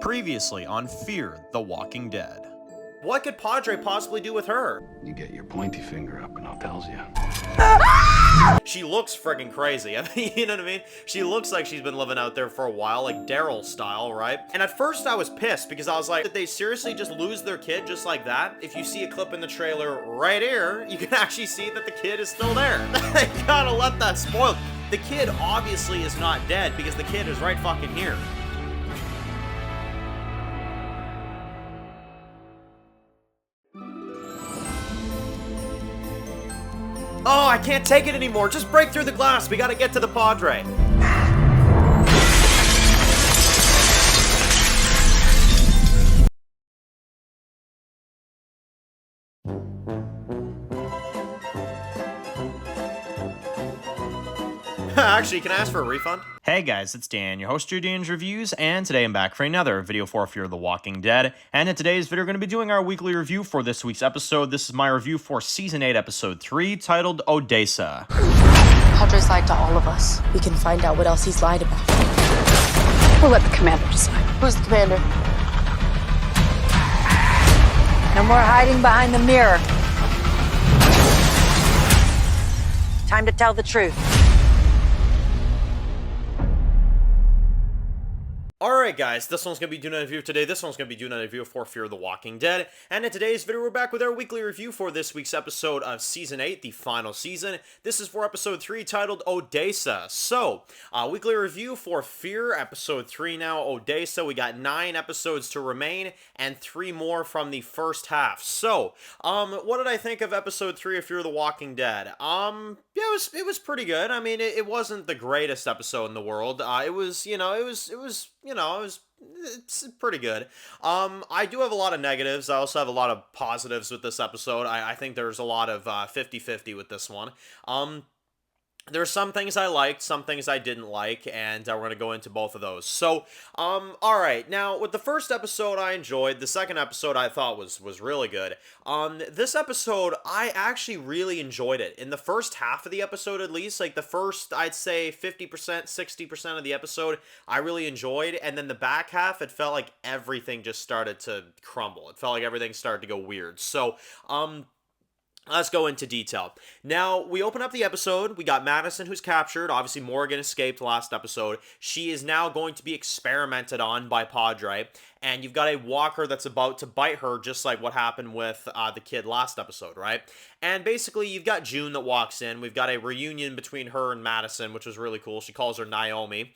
Previously on Fear the Walking Dead. What could Padre possibly do with her? You get your pointy finger up and I'll tells you. She looks friggin' crazy. I mean, you know what I mean? She looks like she's been living out there for a while, like Daryl style, right? And at first I was pissed because I was like, did they seriously just lose their kid just like that? If you see a clip in the trailer right here, you can actually see that the kid is still there. They gotta let that spoil. The kid obviously is not dead because the kid is right fucking here. Oh, I can't take it anymore. Just break through the glass. We gotta get to the Padre. Actually, can I ask for a refund? Hey guys, it's Dan, your host of your Dan's Reviews, and today I'm back for another video for Fear the Walking Dead. And in today's video, we're going to be doing our weekly review for this week's episode. This is my review for Season 8, Episode 3, titled Odessa. Padre's lied to all of us. We can find out what else he's lied about. We'll let the commander decide. Who's the commander? No more hiding behind the mirror. Time to tell the truth. Alright guys, this one's going to be doing a review today. This one's going to be doing a review for Fear the Walking Dead. And in today's video, we're back with our weekly review for this week's episode of Season 8, the final season. This is for Episode 3, titled Odessa. So, weekly review for Fear, Episode 3 now, Odessa. We got 9 episodes to remain, and 3 more from the first half. So, what did I think of Episode 3 of Fear the Walking Dead? Yeah, it was pretty good. I mean, it wasn't the greatest episode in the world. It's pretty good. I do have a lot of negatives. I also have a lot of positives with this episode. I think there's a lot of 50-50 with this one. There's some things I liked, some things I didn't like, and we're going to go into both of those. So, alright, now, with the first episode I enjoyed, the second episode I thought was really good. This episode, I actually really enjoyed it. In the first half of the episode, at least, like the first, I'd say 50%, 60% of the episode, I really enjoyed, and then the back half, it felt like everything just started to crumble. It felt like everything started to go weird. So, let's go into detail. Now, we open up the episode. We got Madison, who's captured. Obviously, Morgan escaped last episode. She is now going to be experimented on by Padre. And you've got a walker that's about to bite her, just like what happened with the kid last episode, right? And basically, you've got June that walks in. We've got a reunion between her and Madison, which was really cool. She calls her Naomi.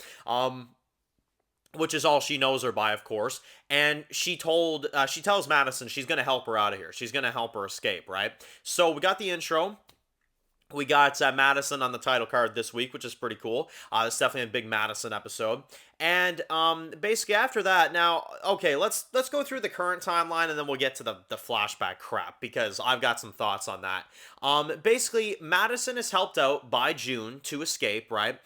Which is all she knows her by, of course. And she tells Madison she's going to help her out of here. She's going to help her escape, right? So we got the intro. We got Madison on the title card this week, which is pretty cool. It's definitely a big Madison episode. And basically after that, now, okay, let's go through the current timeline and then we'll get to the flashback crap because I've got some thoughts on that. Basically, Madison is helped out by June to escape, right?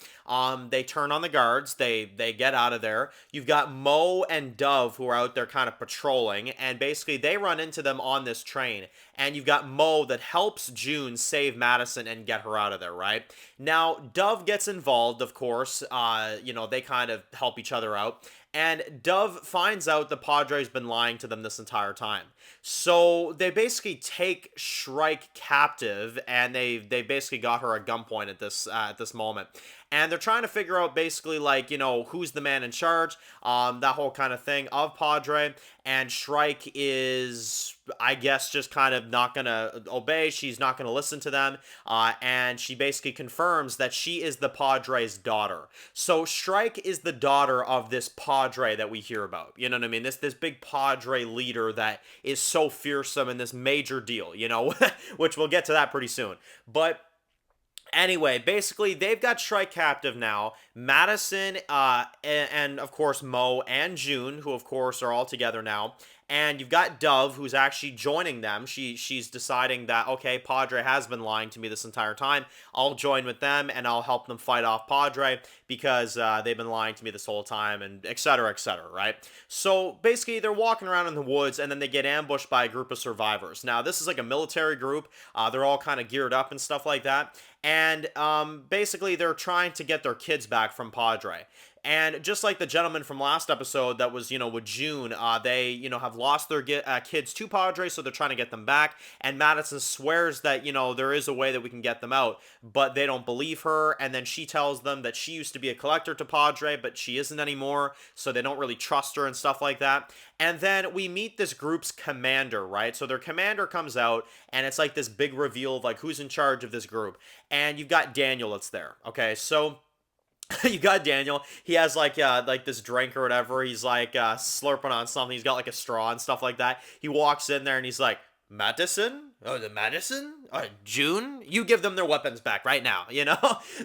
They turn on the guards. They get out of there. You've got Mo and Dove who are out there kind of patrolling, and basically they run into them on this train. And you've got Mo that helps June save Madison and get her out of there, right? Now, Dove gets involved, of course. They kind of help each other out. And Dove finds out the Padre's been lying to them this entire time. So they basically take Shrike captive, and they basically got her at gunpoint at this moment. And they're trying to figure out basically like, who's the man in charge, that whole kind of thing of Padre. And Shrike is, I guess, just kind of not going to obey. She's not going to listen to them. And she basically confirms that she is the Padre's daughter. So Shrike is the daughter of this Padre that we hear about. You know what I mean? This big Padre leader that is so fearsome and this major deal, which we'll get to that pretty soon. But anyway, basically, they've got Shrike captive now. Madison, and of course, Mo and June, who of course are all together now. And you've got Dove, who's actually joining them. She's deciding that, okay, Padre has been lying to me this entire time. I'll join with them, and I'll help them fight off Padre because they've been lying to me this whole time, and et cetera, right? So, basically, they're walking around in the woods, and then they get ambushed by a group of survivors. Now, this is like a military group. They're all kind of geared up and stuff like that. And basically, they're trying to get their kids back from Padre. And just like the gentleman from last episode that was, with June, they, have lost their kids to Padre, so they're trying to get them back. And Madison swears that, there is a way that we can get them out, but they don't believe her. And then she tells them that she used to be a collector to Padre, but she isn't anymore, so they don't really trust her and stuff like that. And then we meet this group's commander, right? So their commander comes out, and it's like this big reveal of like who's in charge of this group. And you've got Daniel that's there. Okay, so you got Daniel. He has like this drink or whatever. He's like slurping on something. He's got like a straw and stuff like that. He walks in there and he's like, Madison? Oh, the Madison? June? You give them their weapons back right now,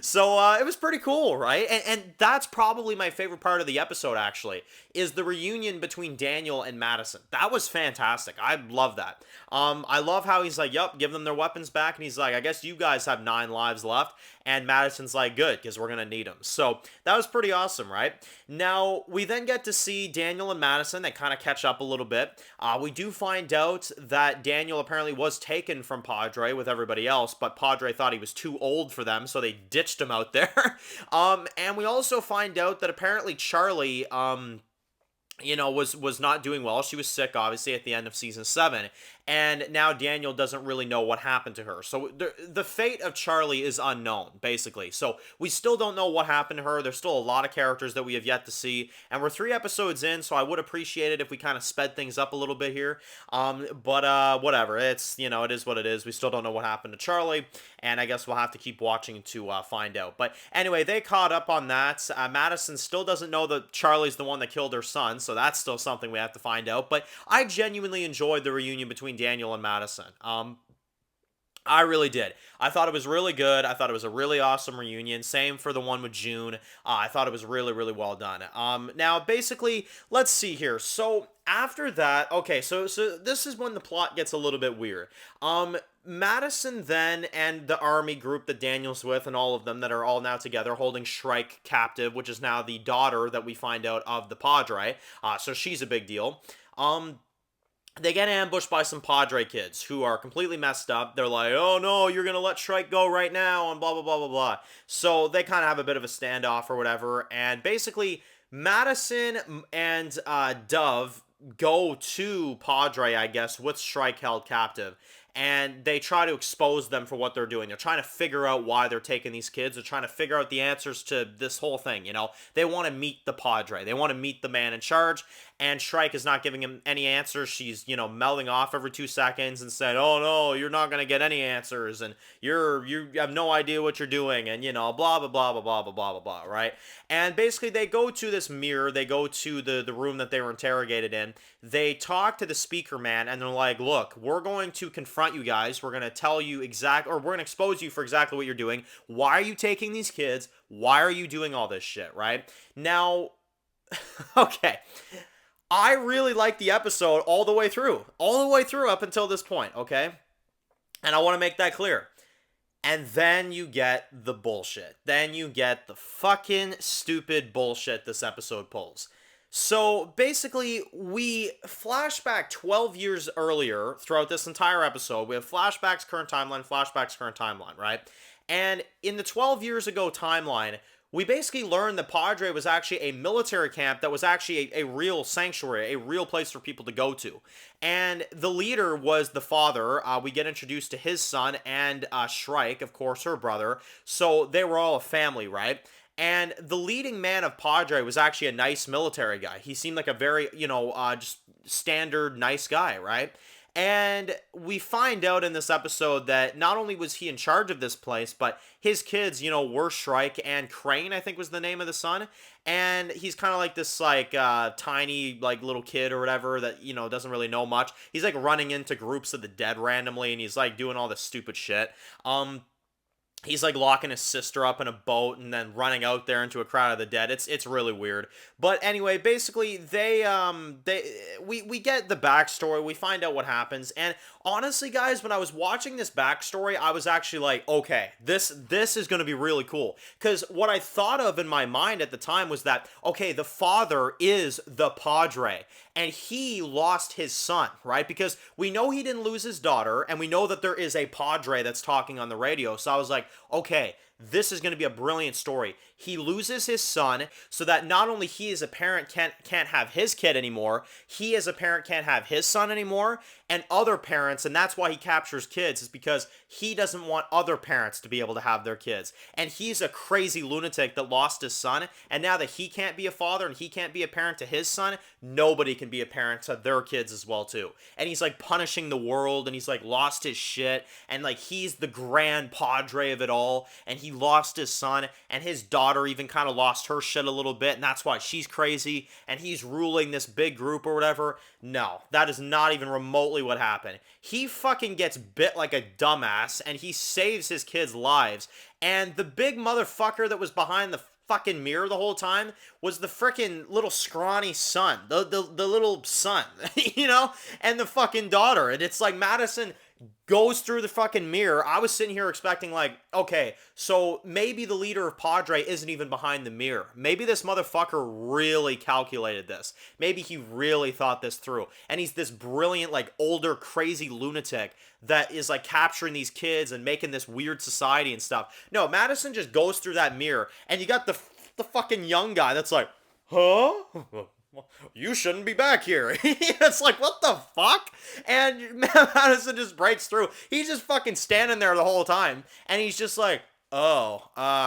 So it was pretty cool, right? And that's probably my favorite part of the episode, actually, is the reunion between Daniel and Madison. That was fantastic. I love that. I love how he's like, yup, give them their weapons back. And he's like, I guess you guys have 9 lives left. And Madison's like, good, because we're going to need them. So that was pretty awesome, right? Now, we then get to see Daniel and Madison. They kind of catch up a little bit. We do find out that Daniel apparently was taken from Padre with everybody else, but Padre thought he was too old for them, so they ditched him out there. And we also find out that apparently Charlie, was not doing well. She was sick, obviously, at the end of season 7. And now Daniel doesn't really know what happened to her. So the fate of Charlie is unknown, basically. So we still don't know what happened to her. There's still a lot of characters that we have yet to see. And we're 3 episodes in, so I would appreciate it if we kind of sped things up a little bit here. But whatever. It's, it is what it is. We still don't know what happened to Charlie. And I guess we'll have to keep watching to find out. But anyway, they caught up on that. Madison still doesn't know that Charlie's the one that killed her son. So that's still something we have to find out. But I genuinely enjoyed the reunion between Daniel and Madison. I really did. I thought it was really good. I thought it was a really awesome reunion. Same for the one with June. I thought it was really, really well done. Now, basically, let's see here. So, after that, okay, so this is when the plot gets a little bit weird. Madison then and the army group that Daniel's with and all of them that are all now together holding Shrike captive, which is now the daughter that we find out of the Padre. So she's a big deal. They get ambushed by some Padre kids who are completely messed up. They're like, oh no, you're going to let Shrike go right now, and blah, blah, blah, blah, blah. So they kind of have a bit of a standoff or whatever. And basically, Madison and Dove go to Padre, I guess, with Shrike held captive. And they try to expose them for what they're doing. They're trying to figure out why they're taking these kids. They're trying to figure out the answers to this whole thing, They want to meet the Padre. They want to meet the man in charge. And Shrike is not giving him any answers. She's, melding off every 2 seconds and saying, oh no, you're not going to get any answers. And you have no idea what you're doing. And, blah, blah, blah, blah, blah, blah, blah, blah, blah, right? And basically they go to this mirror. They go to the room that they were interrogated in. They talk to the speaker man and they're like, look, we're going to confront you guys. We're going to tell you we're going to expose you for exactly what you're doing. Why are you taking these kids? Why are you doing all this shit, right? Now, okay. I really liked the episode all the way through up until this point, okay? And I want to make that clear. And then you get the bullshit. Then you get the fucking stupid bullshit this episode pulls. So basically, we flashback 12 years earlier throughout this entire episode. We have flashbacks, current timeline, right? And in the 12 years ago timeline, we basically learned that Padre was actually a military camp that was actually a real sanctuary, a real place for people to go to. And the leader was the father. We get introduced to his son and Shrike, of course, her brother. So they were all a family, right? And the leading man of Padre was actually a nice military guy. He seemed like a very, just standard nice guy, right? And we find out in this episode that not only was he in charge of this place, but his kids, were Shrike and Crane, I think was the name of the son. And he's kind of like this, tiny, little kid or whatever that, doesn't really know much. He's, running into groups of the dead randomly, and he's, doing all this stupid shit. He's locking his sister up in a boat and then running out there into a crowd of the dead. It's really weird. But anyway, basically we get the backstory. We find out what happens. And honestly, guys, when I was watching this backstory, I was actually like, okay, this is going to be really cool. Because what I thought of in my mind at the time was that, okay, the father is the Padre. And he lost his son, right? Because we know he didn't lose his daughter, and we know that there is a Padre that's talking on the radio. So I was like, okay, this is going to be a brilliant story. He loses his son so that not only he as a parent can't have his kid anymore, he as a parent can't have his son anymore, and other parents, and that's why he captures kids, is because he doesn't want other parents to be able to have their kids. And he's a crazy lunatic that lost his son, and now that he can't be a father and he can't be a parent to his son, nobody can be a parent to their kids as well too. And he's like punishing the world, and he's like lost his shit, and like he's the grand padre of it all, and he lost his son, and his daughter even kind of lost her shit a little bit, and that's why she's crazy, and he's ruling this big group or whatever. No, that is not even remotely what happened. He fucking gets bit like a dumbass, and he saves his kids' lives, and the big motherfucker that was behind the fucking mirror the whole time was the freaking little scrawny son, the little son, you know, and the fucking daughter. And it's like Madison goes through the fucking mirror. I was sitting here expecting like, okay, so maybe the leader of Padre isn't even behind the mirror. Maybe this motherfucker really calculated this. Maybe he really thought this through. And he's this brilliant, like older, crazy lunatic that is like capturing these kids and making this weird society and stuff. No, Madison just goes through that mirror, and you got the fucking young guy that's like, huh? You shouldn't be back here. It's like, what the fuck? And Madison just breaks through. He's just fucking standing there the whole time, and he's just like, oh,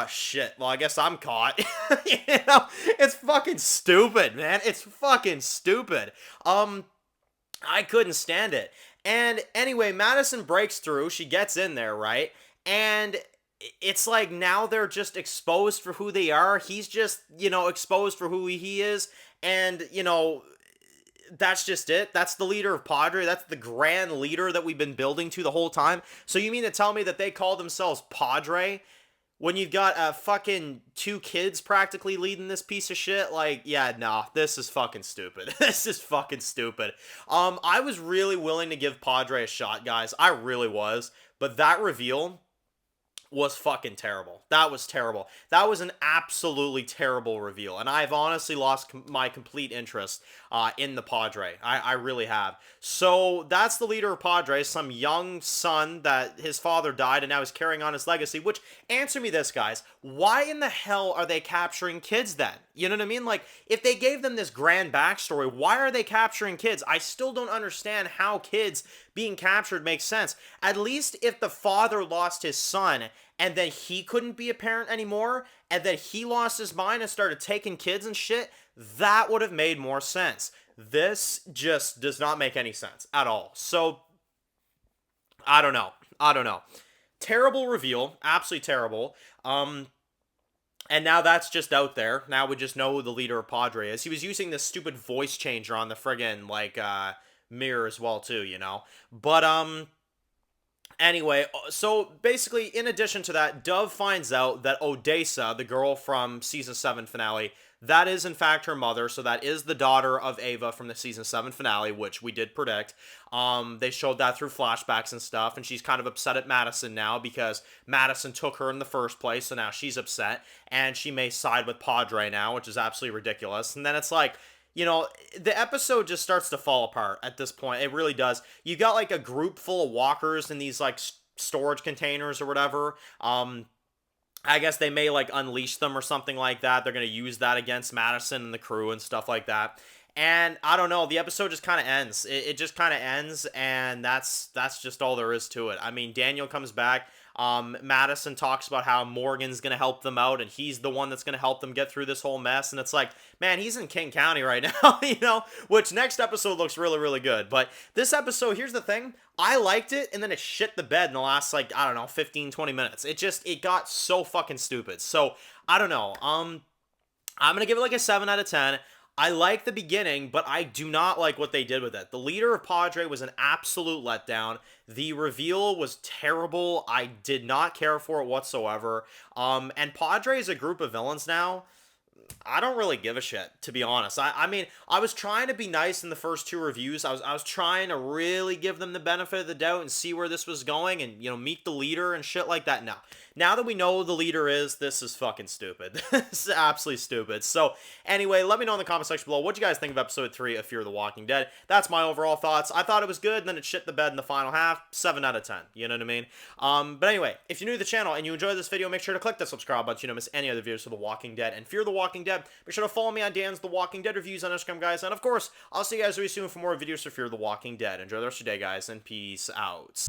shit. Well, I guess I'm caught. You know, it's fucking stupid, man. It's fucking stupid. I couldn't stand it. And anyway, Madison breaks through. She gets in there, right? And it's like now they're just exposed for who they are. He's just, you know, exposed for who he is. And, you know, that's just it. That's the leader of Padre. That's the grand leader that we've been building to the whole time. So you mean to tell me that they call themselves Padre when you've got fucking 2 kids practically leading this piece of shit? Like, yeah, nah, this is fucking stupid. This is fucking stupid. I was really willing to give Padre a shot, guys. I really was. But that reveal was fucking terrible. That was terrible. That was an absolutely terrible reveal, and I've honestly lost my complete interest in the Padre. I really have. So that's the leader of Padre, some young son that his father died, and now he's carrying on his legacy, which, answer me this, guys, why in the hell are they capturing kids then? You know what I mean? Like, if they gave them this grand backstory, why are they capturing kids? I still don't understand how kids being captured makes sense. At least if the father lost his son, and then he couldn't be a parent anymore, and then he lost his mind and started taking kids and shit, that would have made more sense. This just does not make any sense at all. So, I don't know. Terrible reveal. Absolutely terrible. And now that's just out there. Now we just know who the leader of Padre is. He was using this stupid voice changer on the friggin', like, mirror as well, too, you know? But, anyway, so basically, in addition to that, Dove finds out that Odessa, the girl from Season 7 finale, that is in fact her mother, so that is the daughter of Ava from the Season 7 finale, which we did predict. They showed that through flashbacks and stuff, and she's kind of upset at Madison now because Madison took her in the first place, so now she's upset, and she may side with Padre now, which is absolutely ridiculous. And then it's like, you know, the episode just starts to fall apart at this point. It really does. You got like a group full of walkers in these like storage containers or whatever. I guess they may like unleash them or something like that. They're going to use that against Madison and the crew and stuff like that. And I don't know, the episode just kind of ends. It just kind of ends, and that's just all there is to it. I mean, Daniel comes back. Madison talks about how Morgan's going to help them out, and he's the one that's going to help them get through this whole mess. And it's like, man, he's in King County right now, you know, which next episode looks really, really good. But this episode, here's the thing. I liked it, and then it shit the bed in the last, like, I don't know, 15, 20 minutes. It got so fucking stupid. So, I don't know. I'm going to give it like a 7 out of 10. I like the beginning, but I do not like what they did with it. The leader of Padre was an absolute letdown. The reveal was terrible. I did not care for it whatsoever. And Padre is a group of villains now I don't really give a shit, to be honest. I mean, I was trying to be nice in the first two reviews. I was trying to really give them the benefit of the doubt and see where this was going and, you know, meet the leader and shit like that. Now that we know who the leader is, this is fucking stupid. This is absolutely stupid. So, anyway, let me know in the comment section below what you guys think of episode 3 of Fear the Walking Dead. That's my overall thoughts. I thought it was good, then it shit the bed in the final half. 7 out of 10. You know what I mean? But anyway, if you're new to the channel and you enjoyed this video, make sure to click the subscribe button so you don't miss any other videos for The Walking Dead and Fear the Walking Dead. Be sure to follow me on Dan's The Walking Dead reviews on Instagram, guys. And of course, I'll see you guys really soon for more videos for Fear the Walking Dead. Enjoy the rest of your day, guys, and peace out.